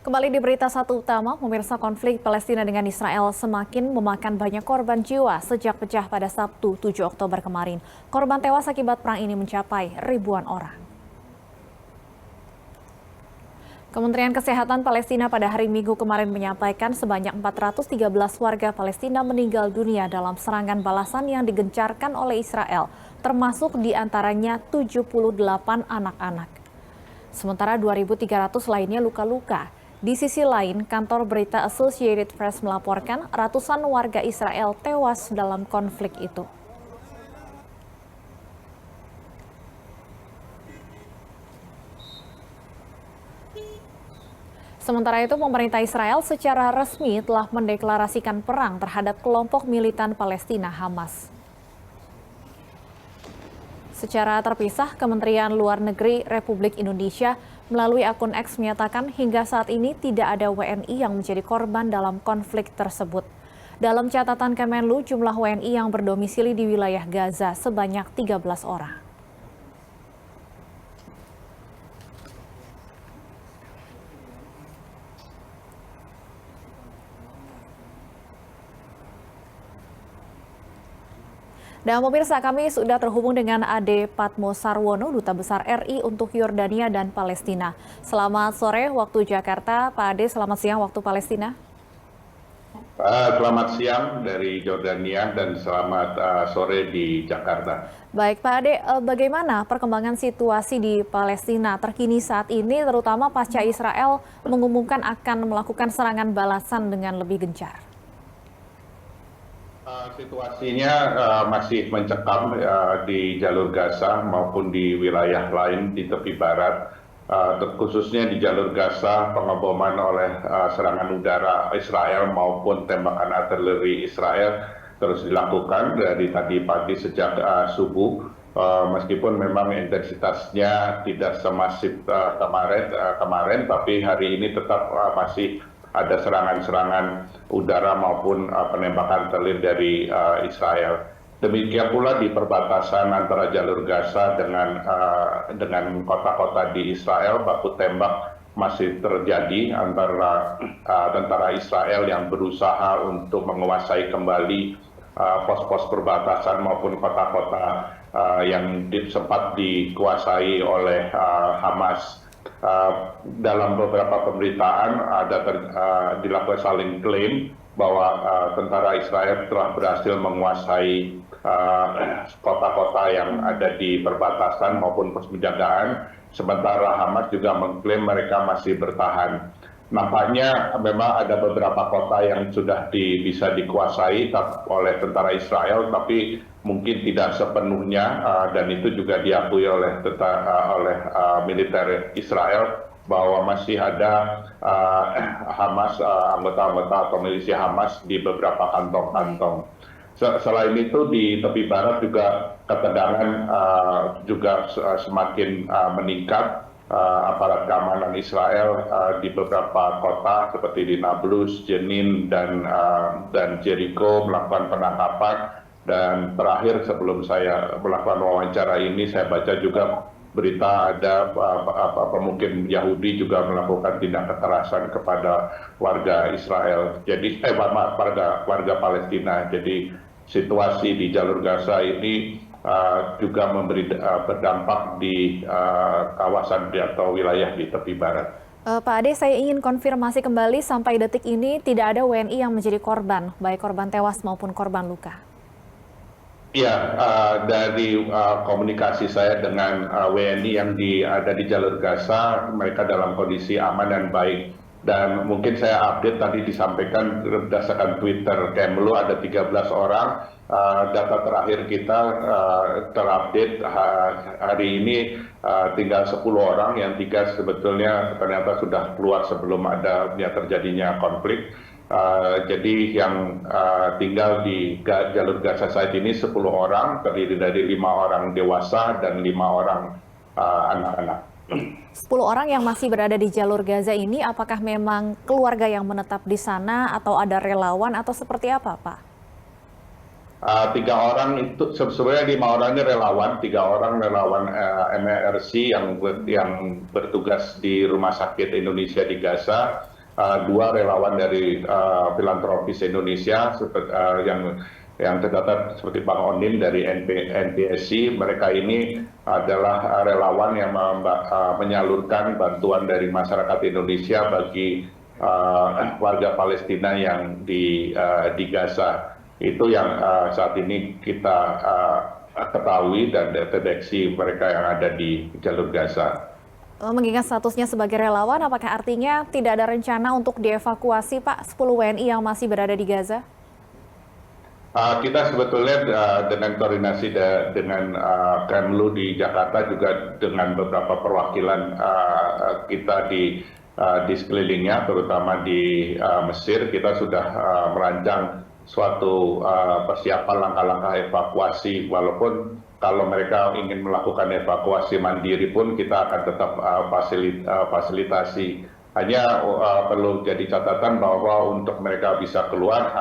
Kembali di berita satu utama, pemirsa konflik Palestina dengan Israel semakin memakan banyak korban jiwa sejak pecah pada Sabtu 7 Oktober kemarin. Korban tewas akibat perang ini mencapai ribuan orang. Kementerian Kesehatan Palestina pada hari Minggu kemarin menyampaikan sebanyak 413 warga Palestina meninggal dunia dalam serangan balasan yang digencarkan oleh Israel, termasuk diantaranya 78 anak-anak. Sementara 2.300 lainnya luka-luka. Di sisi lain, kantor berita Associated Press melaporkan ratusan warga Israel tewas dalam konflik itu. Sementara itu, pemerintah Israel secara resmi telah mendeklarasikan perang terhadap kelompok militan Palestina Hamas. Secara terpisah, Kementerian Luar Negeri Republik Indonesia melalui akun X menyatakan hingga saat ini tidak ada WNI yang menjadi korban dalam konflik tersebut. Dalam catatan Kemenlu, jumlah WNI yang berdomisili di wilayah Gaza sebanyak 13 orang. Dan pemirsa, kami sudah terhubung dengan Ade Patmo Sarwono, Duta Besar RI untuk Yordania dan Palestina. Selamat sore waktu Jakarta, Pak Ade. Selamat siang waktu Palestina. Selamat siang dari Yordania dan selamat sore di Jakarta. Baik, Pak Ade, bagaimana perkembangan situasi di Palestina terkini saat ini, terutama pasca Israel mengumumkan akan melakukan serangan balasan dengan lebih gencar? Situasinya masih mencekam di jalur Gaza maupun di wilayah lain di tepi barat, khususnya di jalur Gaza. Pengeboman oleh serangan udara Israel maupun tembakan artileri Israel terus dilakukan dari tadi pagi sejak subuh, meskipun memang intensitasnya tidak semasif kemarin, tapi hari ini tetap masih ada serangan-serangan udara maupun penembakan artileri dari Israel. Demikian pula di perbatasan antara jalur Gaza dengan kota-kota di Israel, baku tembak masih terjadi antara tentara Israel yang berusaha untuk menguasai kembali pos-pos perbatasan maupun kota-kota yang sempat dikuasai oleh Hamas. Dalam beberapa pemberitaan dilakukan saling klaim bahwa tentara Israel telah berhasil menguasai kota-kota yang ada di perbatasan maupun pos penjagaan, sementara Hamas juga mengklaim mereka masih bertahan. Nampaknya memang ada beberapa kota yang sudah bisa dikuasai oleh tentara Israel, tapi mungkin tidak sepenuhnya, dan itu juga diakui oleh militer Israel bahwa masih ada Hamas, anggota-anggota atau milisi Hamas di beberapa kantong-kantong. Selain itu di tepi barat juga ketegangan juga semakin meningkat. Aparat keamanan Israel di beberapa kota seperti di Nablus, Jenin, dan Jericho melakukan penangkapan. Dan terakhir sebelum saya melakukan wawancara ini, saya baca juga berita ada pemukim Yahudi juga melakukan tindak kekerasan kepada warga Israel. Jadi warga Palestina. Jadi situasi di jalur Gaza ini juga berdampak di kawasan atau wilayah di tepi barat. Pak Ade, saya ingin konfirmasi kembali, sampai detik ini tidak ada WNI yang menjadi korban, baik korban tewas maupun korban luka. Ya, dari komunikasi saya dengan WNI yang ada di jalur Gaza, mereka dalam kondisi aman dan baik. Dan mungkin saya update tadi disampaikan berdasarkan Twitter Kemlu ada 13 orang. Data terakhir kita terupdate hari ini tinggal 10 orang, yang 3 sebetulnya ternyata sudah keluar sebelum terjadinya konflik. Jadi yang tinggal di jalur Gaza saat ini 10 orang, terdiri dari 5 orang dewasa dan 5 orang anak-anak. 10 orang yang masih berada di jalur Gaza ini, apakah memang keluarga yang menetap di sana atau ada relawan atau seperti apa, Pak? 3 orang itu sebenarnya 5 orang ini relawan, 3 orang relawan MRC yang bertugas di Rumah Sakit Indonesia di Gaza, dua relawan dari filantropis Indonesia yang tercatat seperti Bang Onin dari NPSI. Mereka ini adalah relawan yang menyalurkan bantuan dari masyarakat Indonesia bagi warga Palestina yang di Gaza. Itu yang saat ini kita ketahui dan deteksi mereka yang ada di jalur Gaza. Mengingat statusnya sebagai relawan, apakah artinya tidak ada rencana untuk dievakuasi, Pak, 10 WNI yang masih berada di Gaza? Kita sebetulnya dengan koordinasi dengan Kemlu di Jakarta, juga dengan beberapa perwakilan kita di sekelilingnya, terutama di Mesir, kita sudah merancang suatu persiapan langkah-langkah evakuasi. Walaupun kalau mereka ingin melakukan evakuasi mandiri pun kita akan tetap fasilitasi. Hanya perlu jadi catatan bahwa untuk mereka bisa keluar,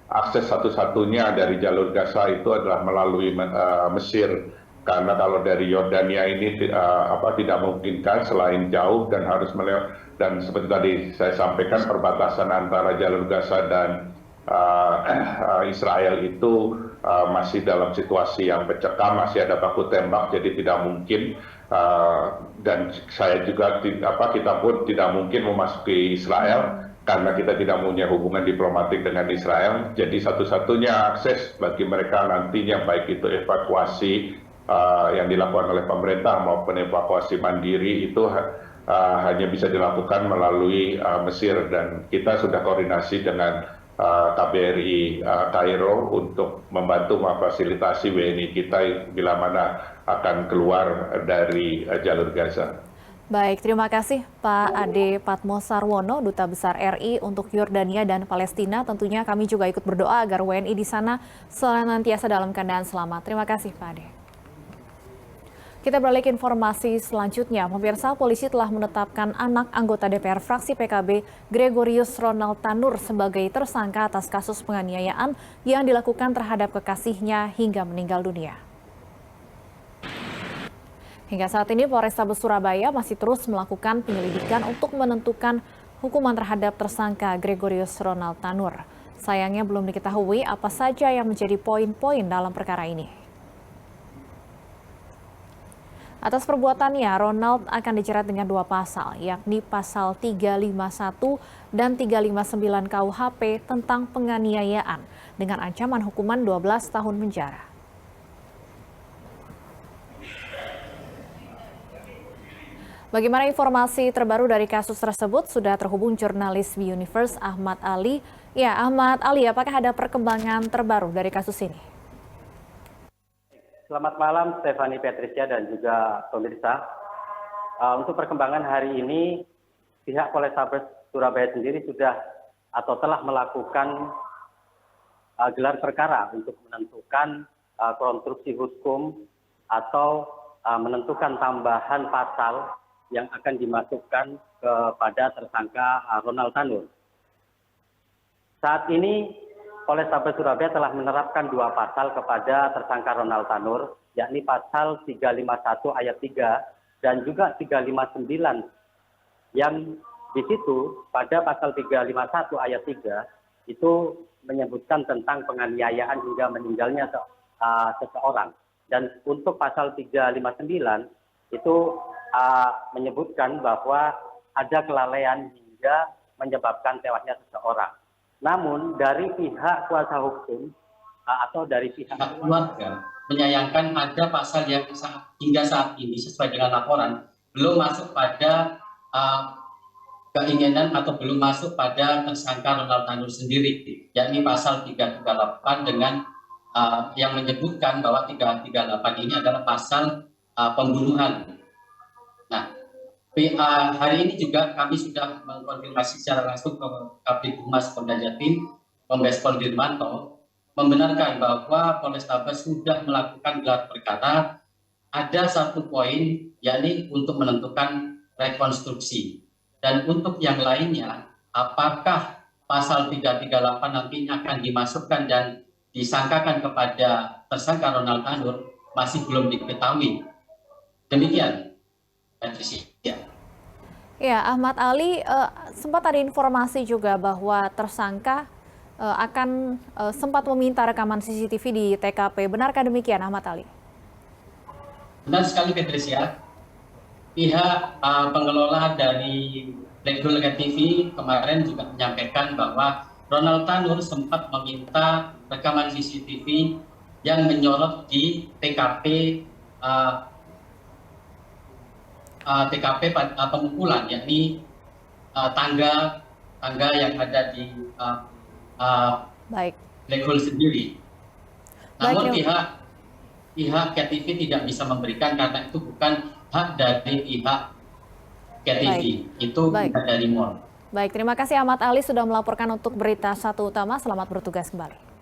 akses satu-satunya dari jalur Gaza itu adalah melalui Mesir, karena kalau dari Yordania ini tidak memungkinkan selain jauh dan harus dan seperti tadi saya sampaikan, perbatasan antara jalur Gaza dan Israel itu masih dalam situasi yang mencekam, masih ada baku tembak, jadi tidak mungkin, dan saya juga kita pun tidak mungkin memasuki Israel karena kita tidak punya hubungan diplomatik dengan Israel. Jadi satu-satunya akses bagi mereka nantinya, baik itu evakuasi yang dilakukan oleh pemerintah maupun evakuasi mandiri, itu hanya bisa dilakukan melalui Mesir. Dan kita sudah koordinasi dengan KBRI Kairo untuk membantu memfasilitasi WNI kita bila mana akan keluar dari jalur Gaza. Baik, terima kasih Pak Ade Patmo Sarwono, Duta Besar RI untuk Yordania dan Palestina. Tentunya kami juga ikut berdoa agar WNI di sana senantiasa dalam keadaan selamat. Terima kasih Pak Ade. Kita beralih ke informasi selanjutnya. Pemirsa, polisi telah menetapkan anak anggota DPR fraksi PKB Gregorius Ronald Tanur sebagai tersangka atas kasus penganiayaan yang dilakukan terhadap kekasihnya hingga meninggal dunia. Hingga saat ini Polrestabes Surabaya masih terus melakukan penyelidikan untuk menentukan hukuman terhadap tersangka Gregorius Ronald Tanur. Sayangnya belum diketahui apa saja yang menjadi poin-poin dalam perkara ini. Atas perbuatannya, Ronald akan dijerat dengan 2 pasal, yakni pasal 351 dan 359 KUHP tentang penganiayaan dengan ancaman hukuman 12 tahun penjara. Bagaimana informasi terbaru dari kasus tersebut? Sudah terhubung jurnalis B-Universe Ahmad Ali. Ya, Ahmad Ali, apakah ada perkembangan terbaru dari kasus ini? Selamat malam, Stephanie Patricia dan juga pemirsa. Untuk perkembangan hari ini, pihak Polrestabes Surabaya sendiri sudah atau telah melakukan gelar perkara untuk menentukan konstruksi hukum atau menentukan tambahan pasal yang akan dimasukkan kepada tersangka Ronald Tanur. Saat ini Polrestabes Surabaya telah menerapkan 2 pasal kepada tersangka Ronald Tanur, yakni pasal 351 ayat 3 dan juga 359, yang di situ pada pasal 351 ayat 3 itu menyebutkan tentang penganiayaan hingga meninggalnya seseorang. Dan untuk pasal 359 itu menyebutkan bahwa ada kelalaian hingga menyebabkan tewasnya seseorang. Namun dari pihak kuasa hukum atau dari pihak keluarga menyayangkan ada pasal yang hingga saat ini sesuai dengan laporan belum masuk pada keinginan atau belum masuk pada tersangka Ronald Tanur sendiri, yakni pasal 338 dengan yang menyebutkan bahwa 338 ini adalah pasal pembunuhan. Nah, hari ini juga kami sudah mengkonfirmasi secara langsung ke Kabid Humas Polda Jatim, Kombes Pol Dirmanto, membenarkan bahwa Polrestabes sudah melakukan gelar perkara. Ada 1 poin, yakni untuk menentukan rekonstruksi. Dan untuk yang lainnya, apakah pasal 338 nantinya akan dimasukkan dan disangkakan kepada tersangka Ronald Tanur masih belum diketahui. Demikian. Ya, Ahmad Ali, sempat ada informasi juga bahwa tersangka akan sempat meminta rekaman CCTV di TKP. Benarkah demikian, Ahmad Ali? Benar sekali, Patricia. Pihak pengelola dari Black Gold TV kemarin juga menyampaikan bahwa Ronald Tanur sempat meminta rekaman CCTV yang menyorot di TKP pemukulan, yakni tangga yang ada di Baik. Black Hole sendiri. Namun Baik, pihak KTV tidak bisa memberikan karena itu bukan hak dari pihak KTV, itu hak dari mall. Baik, terima kasih Ahmad Ali sudah melaporkan untuk Berita Satu Utama. Selamat bertugas kembali.